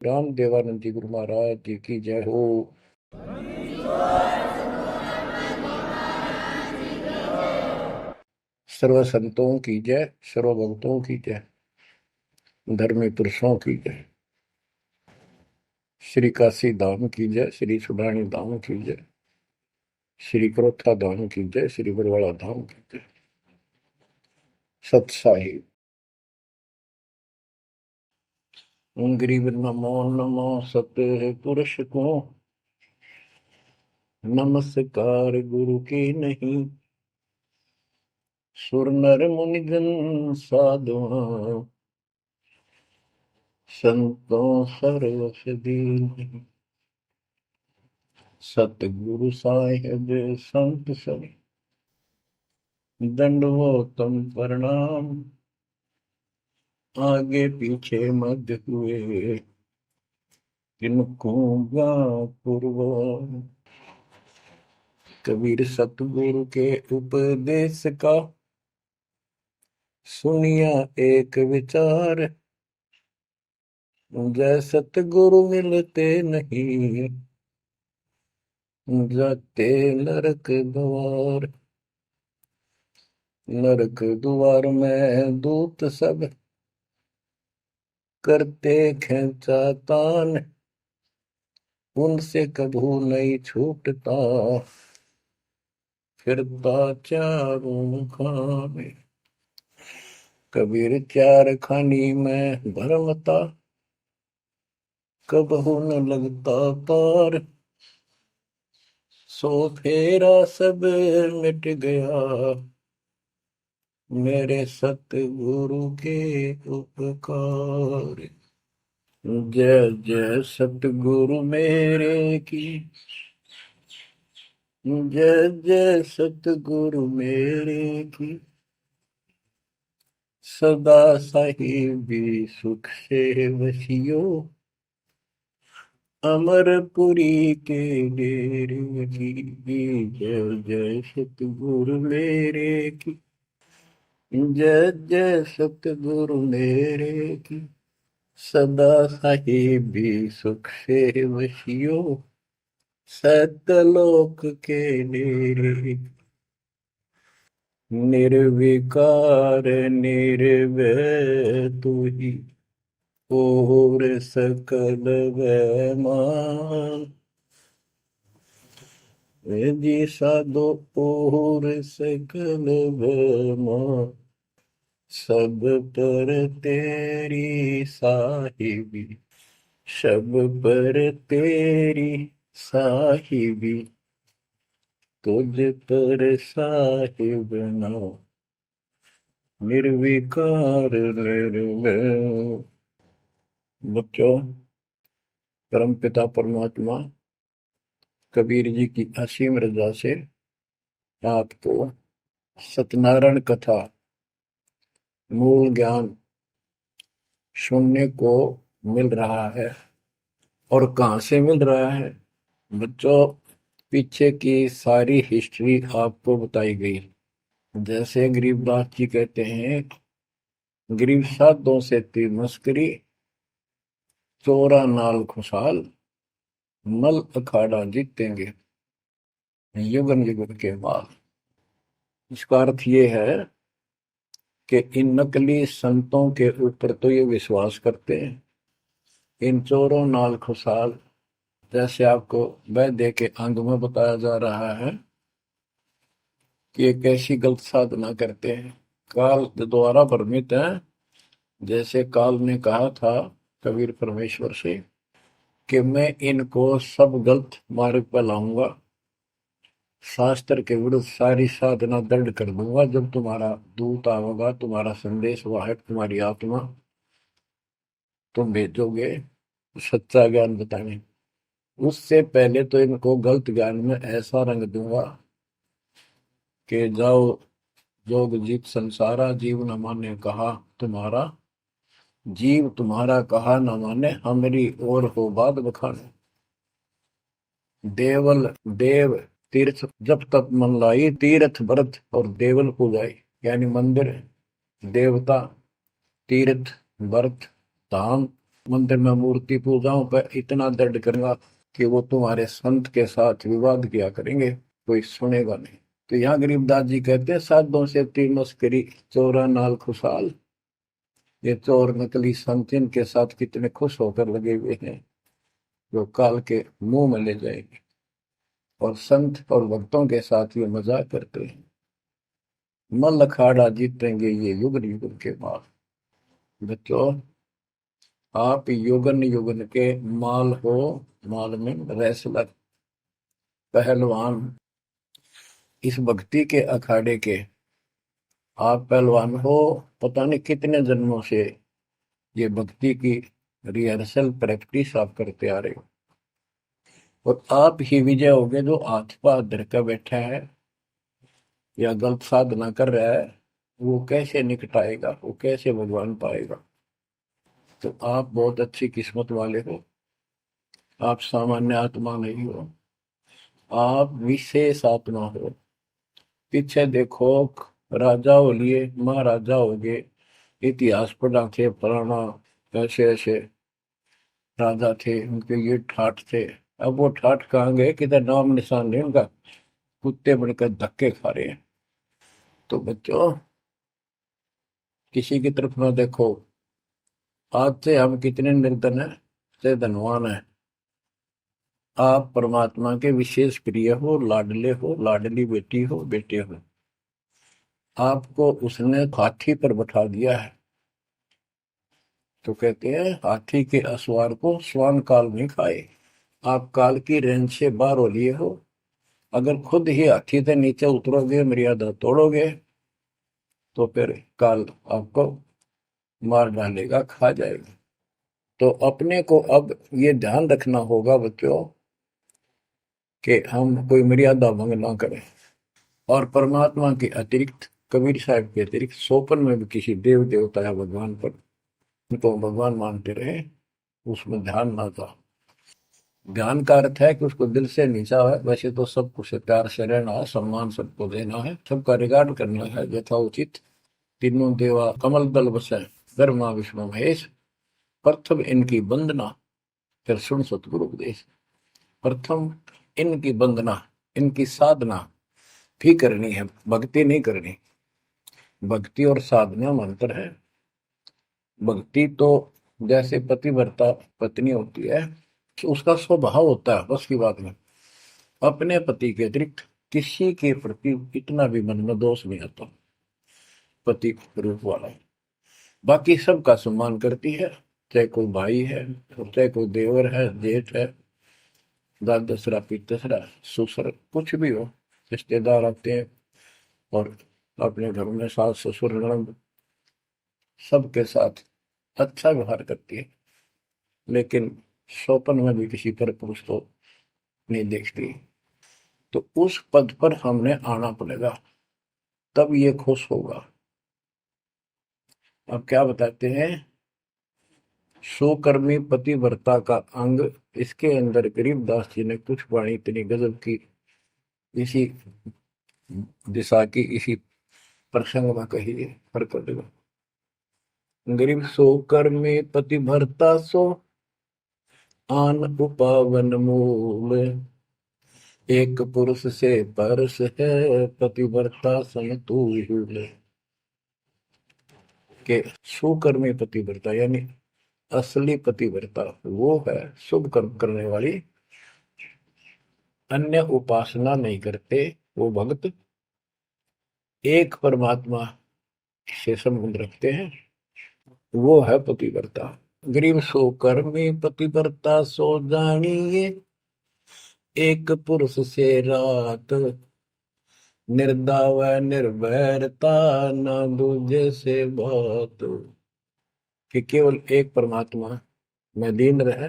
राम देवानंद जी गुरु महाराज जी की जय हो। सर्व संतों की जय, सर्व भक्तों की जय, धर्मी पुरुषों की जय। श्री काशी धाम की जय, श्री सुडानी धाम की जय, श्री क्रोथा धाम की जय, श्री बरवाड़ा धाम की जय। सत साहिब। गरीब नमो नमो सत पुरुष को, नमस्कार गुरु की नहीं। सुर नर मुनिजन साधुआ, संतों सर्वस दीन। सतगुरु साहिब संत सब, दंडवतम प्रणाम। आगे पीछे मध्य हुए, किनको पूर्व। कबीर सतगुरु के उपदेश का, सुनिया एक विचार। जय सतगुरु मिलते नहीं, जाते नरक द्वार। नरक द्वार में दूत सब, करते खेचा तान। उनसे कभू नहीं छूटता, फिरता चारों खाने। कबीर चार खानी में भरमता, कबहू न लगता पार। सो फेरा सब मिट गया, मेरे सतगुरु के उपकार। जय जय सतगुरु मेरे की, जय जय सतगुरु मेरे की। सदा साहिबी सुख से वसियो, अमरपुरी के डेरे की। जय जय सतगुरु मेरे की, जय जय सतगुरु मेरे की। सदा साहिबी सुख से वसियो, सतलोक के डेरे। निर्विकार निर्भय तू ही, और सकल वैमान। जी साधो और सकल वैमान। सब पर तेरी साहिबी, सब पर तेरी साहिबी। तुझ पर साहिब ना, निर्विकार निर्भय। बच्चों, परमपिता परमात्मा कबीर जी की असीम रजा से आपको सत्यनारायण कथा मूल ज्ञान सुनने को मिल रहा है। और कहाँ से मिल रहा है बच्चों? पीछे की सारी हिस्ट्री आपको बताई गई। जैसे गरीबदास जी कहते हैं, गरीब साधों से तीर मस्करी, चोरा नाल खुशहाल, मल अखाड़ा जीतेंगे युगन युगन के बाद। इसका अर्थ ये है कि इन नकली संतों के ऊपर तो ये विश्वास करते हैं, इन चोरों नाल खुशहाल। जैसे आपको वैद्य के अंग में बताया जा रहा है कि एक ऐसी गलत साधना करते हैं, काल द्वारा भ्रमित है। जैसे काल ने कहा था कबीर परमेश्वर से कि मैं इनको सब गलत मार्ग पर लाऊंगा, शास्त्र के विरुद्ध सारी साधना दंड कर दूंगा। जब तुम्हारा दूत आएगा, तुम्हारा संदेश वाहक, तुम्हारी आत्मा, तुम भेजोगे सच्चा ज्ञान बताने, उससे पहले तो इनको गलत ज्ञान में ऐसा रंग दूंगा कि जाओ जोग जीत संसारा, जीव न माने कहा तुम्हारा। जीव तुम्हारा कहा न माने, हमारी ओर हो बात बखाने। देवल देव तीर्थ जब तक मन लाई, तीर्थ व्रत और देवल पूजाई। यानी मंदिर, देवता, तीर्थ, व्रत, धाम, मंदिर में मूर्ति पूजाओं पर इतना दर्द करूंगा कि वो तुम्हारे संत के साथ विवाद किया करेंगे, कोई सुनेगा नहीं। तो यहाँ गरीबदास जी कहते हैं, साधों से तीन मस्करी, चोरा नाल खुशहाल। ये चोर नकली संत इनके साथ कितने खुश होकर लगे हुए हैं, जो काल के मुंह में ले जाएंगे। और संत और भक्तों के साथ ये मजाक करते हैं। मल अखाड़ा जीतेंगे ये युग युग के बाद। बच्चों, आप युगन युगन के माल हो, माल में रेसलर, पहलवान, इस भक्ति के अखाड़े के आप पहलवान हो। पता नहीं कितने जन्मों से ये भक्ति की रिहर्सल प्रैक्टिस आप करते आ रहे हो, और आप ही विजय होगे जो हाथ पाथ धर कर बैठा है या गलत साधना कर रहा है। वो कैसे निकटाएगा, वो कैसे भगवान पाएगा। तो आप बहुत अच्छी किस्मत वाले हो। आप सामान्य आत्मा नहीं हो, आप विशेष आत्मा हो। पीछे देखो, राजा हो लिए, महाराजा हो गए, इतिहास पढ़ा थे पुराना, ऐसे ऐसे राजा थे, उनके ये ठाठ थे। अब वो ठाठ कहाँ गए, किधर नाम निशान नहीं उनका। कुत्ते बनकर धक्के खा रहे हैं। तो बच्चों, किसी की तरफ ना देखो। आज से हम कितने निर्धन हैं, से धनवान है। आप परमात्मा के विशेष प्रिय हो, लाडले हो, लाडली बेटी हो, बेटे हो। आपको उसने हाथी पर बैठा दिया है। तो कहते हैं, हाथी के असवार को स्वान काल में खाए। आप काल की रेंज से बाहर हो लिए हो। अगर खुद ही हाथी से नीचे उतरोगे, मर्यादा तोड़ोगे, तो फिर काल आपको मार डालेगा, खा जाएगा। तो अपने को अब ये ध्यान रखना होगा बच्चों, कि हम कोई मर्यादा भंग ना करें। और परमात्मा के अतिरिक्त, कबीर साहब के अतिरिक्त सोपन में भी किसी देव देवता या भगवान पर, उनको भगवान मानते रहे, उसमें ध्यान ना था। ज्ञान का अर्थ है कि उसको दिल से नीचा है। वैसे तो सब कुछ प्यार से रहना है, सम्मान सबको देना है, सबका रिगार्ड करना है यथाउचित। तीनों देवा कमल दल बसे, ब्रह्मा विष्णु महेश, प्रथम इनकी वंदना, फिर सुन सतगुरु उपदेश। प्रथम इनकी वंदना, इनकी साधना भी करनी है, भक्ति नहीं करनी। भक्ति और साधना में अंतर है। भक्ति तो जैसे पतिव्रता पत्नी होती है, तो उसका स्वभाव होता है, बस की बात नहीं। अपने पति के अतिरिक्त किसी के प्रति इतना भी मन में दोष नहीं आता, पति रूप वाला। बाकी सबका सम्मान करती है, चाहे कोई भाई है, चाहे कोई देवर है, जेठ है, दाद दसरा, पितसरा, ससुर, कुछ भी हो। रिश्तेदार आते हैं और अपने घर में सास ससुर ननद सबके साथ अच्छा व्यवहार करती है। लेकिन स्वप्न में भी किसी पर पुरुष को नहीं देखती। तो उस पद पर हमने आना पड़ेगा, तब ये खुश होगा। अब क्या बताते हैं, सुकर्मी पतिव्रता का अंग, इसके अंदर गरीबदास जी ने कुछ वाणी इतनी गजब की, इसी दिशा की, इसी प्रसंग में कही है। हरकत गरीब सो कर्मी पतिव्रता सो, आन उपावन मूल। एक पुरुष से परस है, पतिव्रता समतुल। के सुकर्मी पतिव्रता यानी असली पतिव्रता वो है, शुभ कर्म करने वाली, अन्य उपासना नहीं करते वो भक्त, एक परमात्मा से संबंध रखते हैं, वो है पतिव्रता। गरीब सो कर्मी पतिव्रता सो जानिए, एक पुरुष से रात, निर्दाव निर्भरता, न दूजे से बात। कि केवल एक परमात्मा में लीन रहे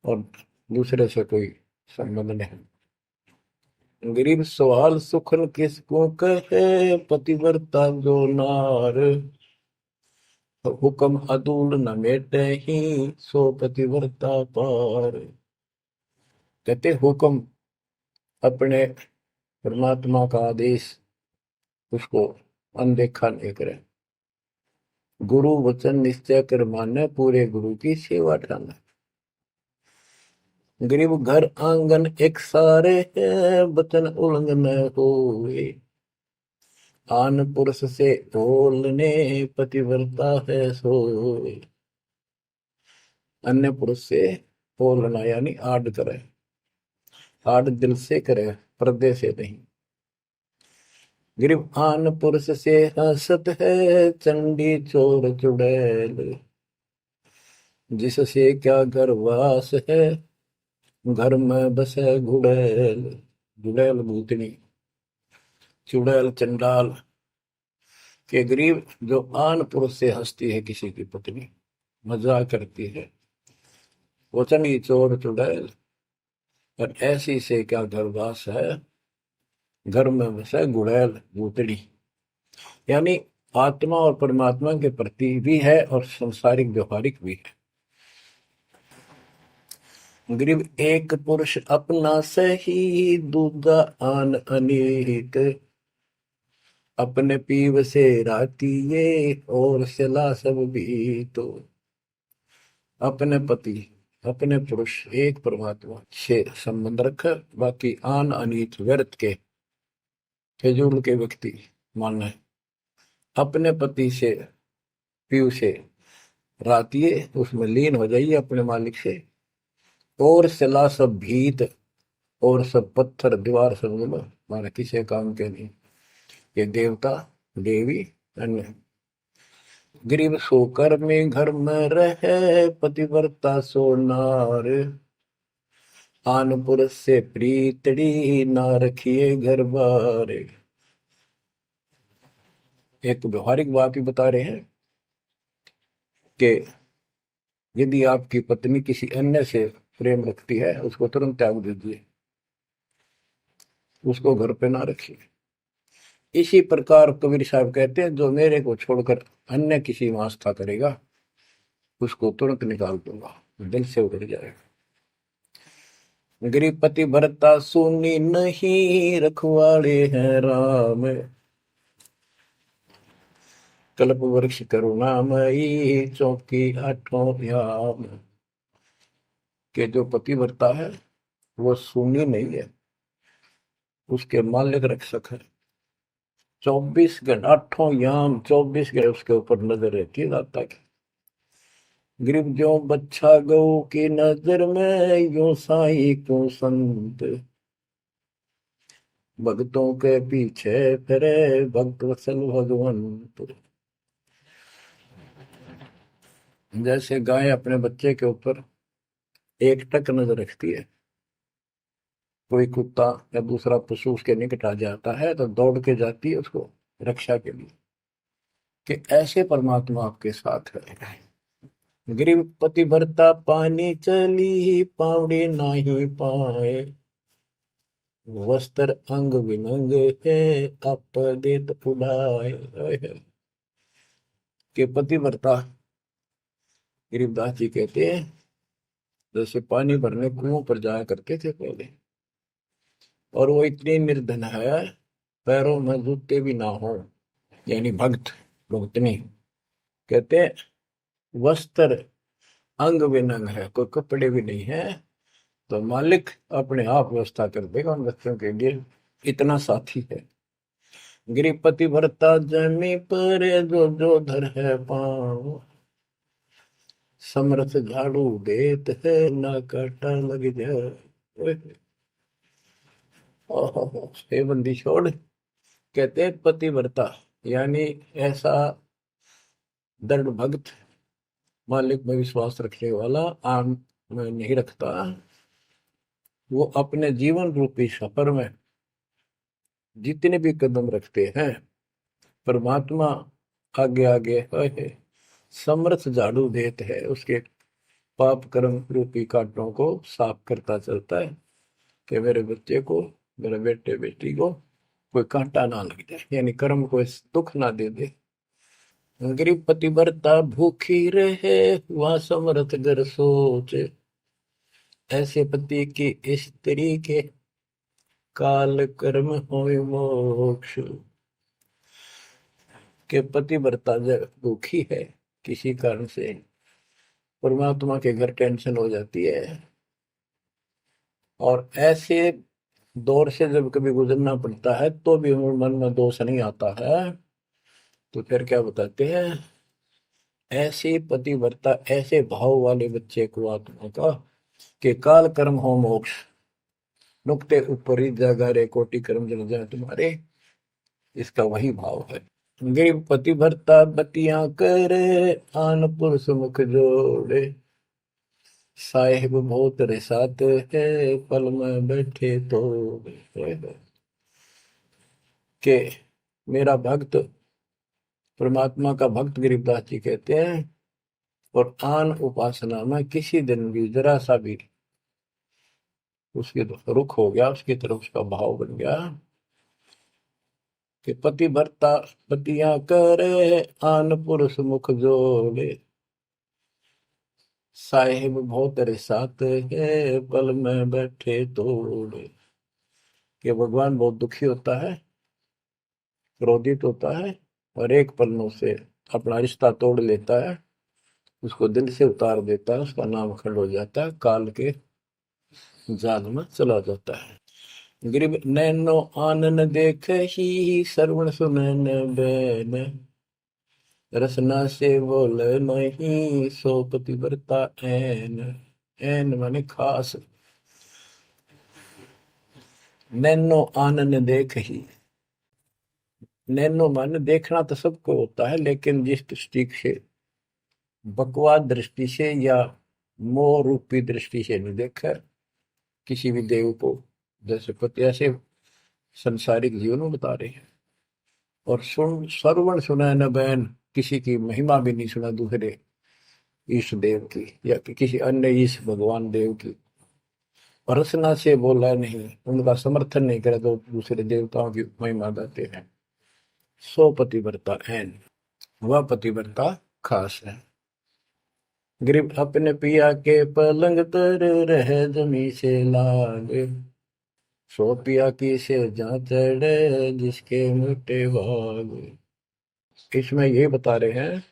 और दूसरे से कोई संबंध नहीं। गरीब सवाल सुखन किसको कहे, पतिव्रता जो नार, हुक्म अदूल न मेटे ही, सो पतिव्रता पार। कहते हुक्म, अपने परमात्मा का आदेश, उसको अनदेखा नहीं करे। गुरु वचन निश्चय कर माने, पूरे गुरु की सेवा ठाना। गरीब घर आंगन एक सारे है, वचन उल्लंघन होए। आन पुरुष से बोलने, पतिव्रता है सोए। अन्य पुरुष से बोलना यानी आड़ करे, आड़ दिल से करे, पर्दे से नहीं। गरीब आन पुरुष से हंसत है, चंडी चोर चुड़ैल। जिससे क्या गर्वास है, घर में बसे गुड़ैल। गुड़ैल भूतनी, चुड़ैल चंडाल। के गरीब जो आन पुरुष से हंसती है, किसी की पत्नी मजाक करती है, वचनी चोर चुड़ैल। और ऐसी से क्या गर्वास है, घर में बसे गुड़ैल भूतड़ी। यानी आत्मा और परमात्मा के प्रति भी है और संसारिक व्यवहारिक भी है। गरीब एक पुरुष अपना सही, दूजा आन अनेक। अपने पीव से रातिये, और सला सब भी तो। अपने पति, अपने पुरुष एक परमात्मा से संबंध रखा, बाकी आन अनीत व्यर्थ के फिजूल के व्यक्ति मानना है। अपने पति से, पीव से रातिये, उसमें लीन हो जाइए अपने मालिक से। और सला सब भीत, और सब पत्थर दीवार सब माना किसी काम के नहीं। ये देवता देवी अन्य। गरीब सोकर में घर में रहे, पतिव्रता सो नार। आन पुरुष से प्रीतड़ी, ना रखिए घर बार। एक व्यवहारिक बात भी बता रहे हैं कि यदि आपकी पत्नी किसी अन्य से प्रेम रखती है, उसको तुरंत त्याग दीजिए, उसको घर पे ना रखिए। इसी प्रकार कबीर साहब कहते हैं, जो मेरे को छोड़कर अन्य किसी में आस्था करेगा, उसको तुरंत निकाल दूंगा, दिल से उतर जाएगा। गरीब पति भरता सुनी नहीं, रखवाड़े हैं राम। कल्प वृक्ष करुणामयी, चौकी आठों याम। के जो पति भरता है वो सुनी नहीं है, उसके मालिक रक्षक है। 24 घंटे, आठों याम 24 घंटे उसके ऊपर नजर रहती है दाता की। गरीब जो बच्चा गौ की नजर में, यूं साई को संत। भक्तों के पीछे फिरे, भक्त वत्सल भगवंत। जैसे गाय अपने बच्चे के ऊपर एक टक नजर रखती है, कोई कुत्ता या दूसरा पशु उसके निकट आ जाता है तो दौड़ के जाती है उसको रक्षा के लिए, कि ऐसे परमात्मा आपके साथ है। गरीब पति भरता पानी चली, पावड़ी नाही पाए। वस्त्र अंग विनंग है, आप देत उड़ाए। के पति भरता गरीबदास जी कहते हैं, जैसे पानी भरने कुओं पर जाया करते थे पहले, और वो इतनी निर्धन है, पैरों में जूते भी ना हो, यानी भक्त भक्तनी। कहते हैं वस्त्र अंग विनंग है, कोई कपड़े भी नहीं है, तो मालिक अपने आप व्यवस्था कर देगा उन बच्चों के लिए, इतना साथी है। गिरिपति भरता जमी पर, जो जो धर है पाँव। समरथ झाड़ू देत है, ना काटा लग जाए। हे बंदी छोड़, कहते हैं पतिव्रता यानी ऐसा दृढ़ भक्त, मालिक में विश्वास रखने वाला, आम में नहीं रखता। वो अपने जीवन रूपी सफर में जितने भी कदम रखते हैं, परमात्मा आगे आगे है, समर्थ झाड़ू देते हैं, उसके पाप कर्म रूपी कांटों को साफ करता चलता है, कि मेरे बच्चे को, मेरे बेटे बेटी को कोई कांटा ना लग जाए, यानी कर्म को दुख ना दे दे। गरीब पतिव्रता भूखी रहे, वह समर्थ घर सोच। ऐसे पति की स्त्री के, काल कर्म होय मोक्ष। कि पतिव्रता जब दुखी है किसी कारण से, परमात्मा के घर टेंशन हो जाती है, और ऐसे दौर से जब कभी गुजरना पड़ता है तो भी मन में दोष नहीं आता है, तो फिर क्या बताते हैं, ऐसे पतिव्रता ऐसे भाव वाले बच्चे को आत्मा का कि काल कर्म हो मोक्ष, नुक्ते ऊपर ही जागा रे कोटि कर्म जल जाए तुम्हारे, इसका वही भाव है। गरीब पतिव्रता बतियां करे, आन पुरुष मुख जोड़े, साहेब बहुत रिसाते है, पल में बैठे तो के मेरा भक्त, परमात्मा का भक्त गरीबदास जी कहते हैं, और आन उपासना में किसी दिन भी जरा सा भी उसकी रुख हो गया, उसकी तरफ उसका भाव बन गया कि पतिव्रता पतियां करे, आन पुरुष मुख जोड़े, साहेब बहुत रिसाते है, पल में बैठे तोड़े, कि भगवान बहुत दुखी होता है, क्रोधित होता है, और एक पल में उसे अपना रिश्ता तोड़ लेता है, उसको दिल से उतार देता है, उसका नाम खंड हो जाता है, काल के जाल में चला जाता है। गरीब नैनो आनन देख ही, श्रवण सुनन बैन, रसना से बोल नहीं, सो पतिव्रता ऐन, ऐन माने खास, नैनो आनन देख ही, नैनो माने देखना तो सबको होता है, लेकिन जिस दृष्टि से, बकवाद दृष्टि से या मोह रूपी दृष्टि से नहीं देखा किसी भी देव को, जैसे पति ऐसे संसारिक जीवन में बता रहे हैं। और सुन श्रवण सुना न बैन, किसी की महिमा भी नहीं सुना दूसरे ईश देव की या किसी अन्य ईश भगवान देव की, और रसना से बोला नहीं, उनका समर्थन नहीं करे तो दूसरे देवताओं की महिमा गाते हैं। सो पतिव्रता ऐन, वह पतिव्रता खास है। गरीब अपने पिया के पलंग तर रह जमी से लाग, सो पिया की से जा चढ़े, जिसके मोटे भाग। इसमें ये बता रहे हैं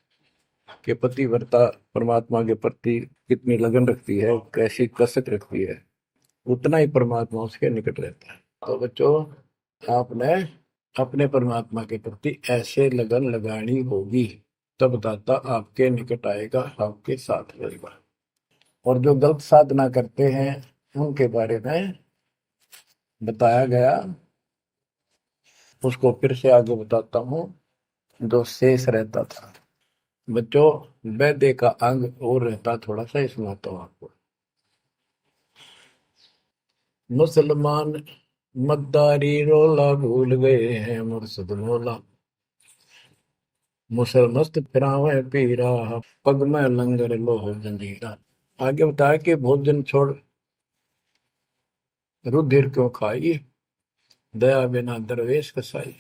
कि पतिव्रता परमात्मा के प्रति कितनी लगन रखती है, कैसी कसक रखती है, उतना ही परमात्मा उसके निकट रहता है। तो बच्चों, आपने अपने परमात्मा के प्रति ऐसे लगन लगानी होगी, तब दाता आपके निकट आएगा, आपके साथ रहेगा। और जो गलत साधना करते हैं उनके बारे में बताया गया, उसको फिर से आगे बताता हूँ, जो शेष रहता था। बच्चों, वैद्य का अंग और रहता थोड़ा सा, इसमें आता हूँ आपको। मुसलमान मद्दारी रोला, भूल गए हैं मुर्शद मौला, मुसलमस्त फिरावे पीरा, पग में लंगर लोह जंजीरा। आगे बताया कि भोजन छोड़ रुधिर क्यों खाई, दया बिना दरवेश कसाई।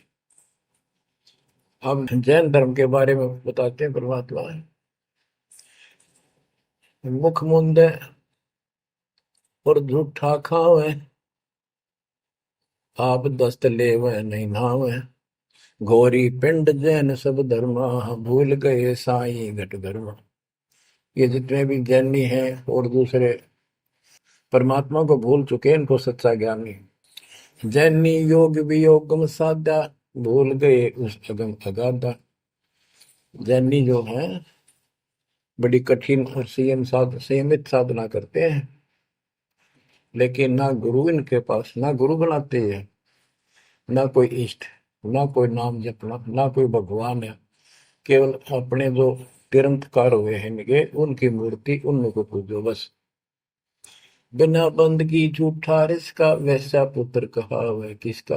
अब जैन धर्म के बारे में बताते हैं परमात्मा, मुख मुंदे और झूठा खावे, आप दस्त लेवे नहीं नावे, घोरी पिंड जैन सब धर्मा, भूल गए साई घट धर्मा। ये जितने भी जैनी हैं और दूसरे परमात्मा को भूल चुके, इनको सच्चा ज्ञान नहीं। जैनी योग वियोगम साधा, भूल गए उस अगम अगाधा। जैनी जो है बड़ी कठिन और संयमित साधना करते हैं, लेकिन ना गुरु इनके पास, ना गुरु बनाते हैं, ना कोई इष्ट, ना कोई नाम जपना, ना कोई भगवान है, केवल अपने जो तिरंतकार हुए हैं इनके, उनकी मूर्ति, उनको पूजो बस। बिना बंदगी झूठा रिसका, वैसा पुत्र कहा वह किसका।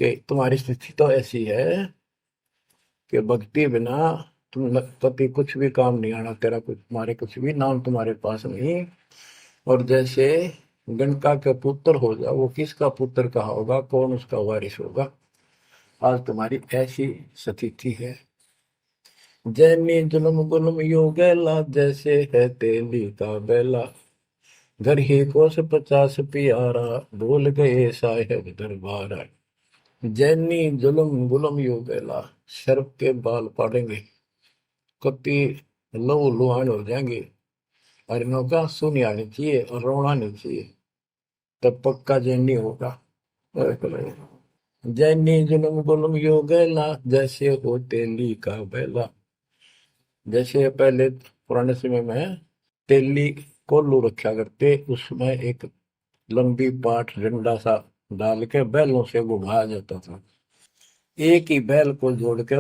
कि तुम्हारी स्थिति तो ऐसी है कि भक्ति बिना तुम कभी कुछ भी काम नहीं आना, तेरा कुछ, तुम्हारे कुछ भी नाम तुम्हारे पास नहीं। और जैसे गणका का पुत्र हो जा, वो किसका पुत्र कहा होगा, कौन उसका वारिस होगा। आज तुम्हारी ऐसी स्थिति है। जैनी जुल्म गुलम यो गैला, जैसे है तेली का बेला, घर ही कोस 50 प्यारा, भूल गए साहेब दरबारा। जैनी जुल्म गुलम यो गैला, सिर के बाल पड़ेंगे, कति लहू लुहान हो जाएंगे, और इनका सुनी आनी चाहिए और रोना नहीं चाहिए, तब पक्का जैनी होगा। जैनी जुलम गुलम यो गैला, जैसे हो तेली का बेला। जैसे पहले पुराने समय में तेली कोल्लू रखा करते, उसमें एक लंबी पाठ डंडा सा डाल के बैलों से घुमाया जाता था। एक ही बैल को जोड़ के